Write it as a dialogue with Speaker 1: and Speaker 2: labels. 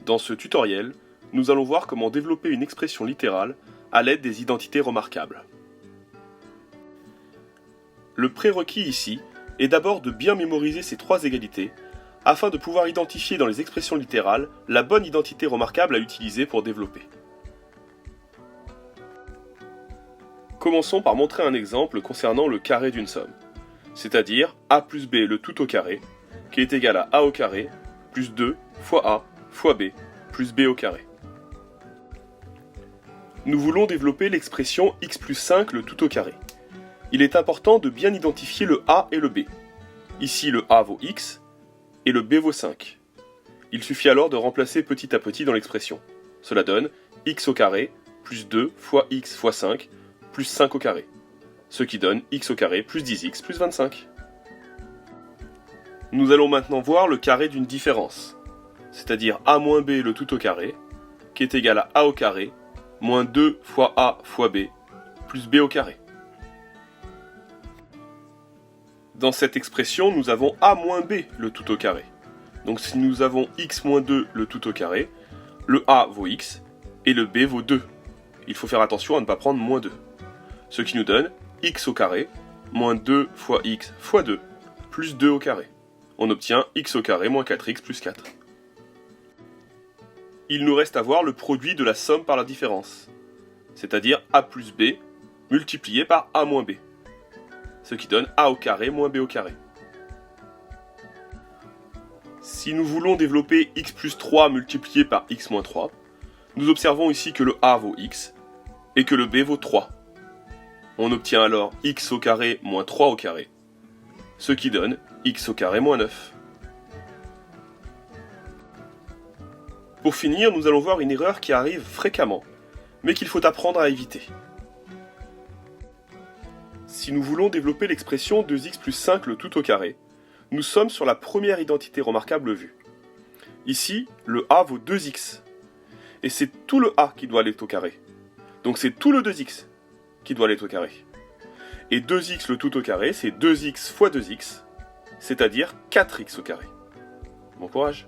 Speaker 1: Dans ce tutoriel, nous allons voir comment développer une expression littérale à l'aide des identités remarquables. Le prérequis ici est d'abord de bien mémoriser ces trois égalités afin de pouvoir identifier dans les expressions littérales la bonne identité remarquable à utiliser pour développer. Commençons par montrer un exemple concernant le carré d'une somme, c'est-à-dire a plus b le tout au carré, qui est égal à a au carré plus 2 fois a fois b plus b au carré. Nous voulons développer l'expression x plus 5 le tout au carré. Il est important de bien identifier le a et le b. Ici le a vaut x et le b vaut 5. Il suffit alors de remplacer petit à petit dans l'expression. Cela donne x au carré plus 2 fois x fois 5 plus 5 au carré, ce qui donne x au carré plus 10x plus 25. Nous allons maintenant voir le carré d'une différence, c'est-à-dire a moins b le tout au carré, qui est égal à a au carré moins 2 fois a fois b plus b au carré. Dans cette expression, nous avons a moins b le tout au carré. Donc si nous avons x moins 2 le tout au carré, le a vaut x et le b vaut 2. Il faut faire attention à ne pas prendre moins 2. Ce qui nous donne x au carré moins 2 fois x fois 2 plus 2 au carré. On obtient x au carré moins 4x plus 4. Il nous reste à voir le produit de la somme par la différence, c'est-à-dire a plus b multiplié par a moins b, ce qui donne a au carré moins b au carré. Si nous voulons développer x plus 3 multiplié par x moins 3, nous observons ici que le a vaut x et que le b vaut 3. On obtient alors x au carré moins 3 au carré, ce qui donne x au carré moins 9. Pour finir, nous allons voir une erreur qui arrive fréquemment, mais qu'il faut apprendre à éviter. Si nous voulons développer l'expression 2x plus 5 le tout au carré, nous sommes sur la première identité remarquable vue. Ici, le a vaut 2x, et c'est tout le a qui doit aller au carré. Donc c'est tout le 2x qui doit aller au carré. Et 2x le tout au carré, c'est 2x fois 2x, c'est-à-dire 4x au carré. Bon courage!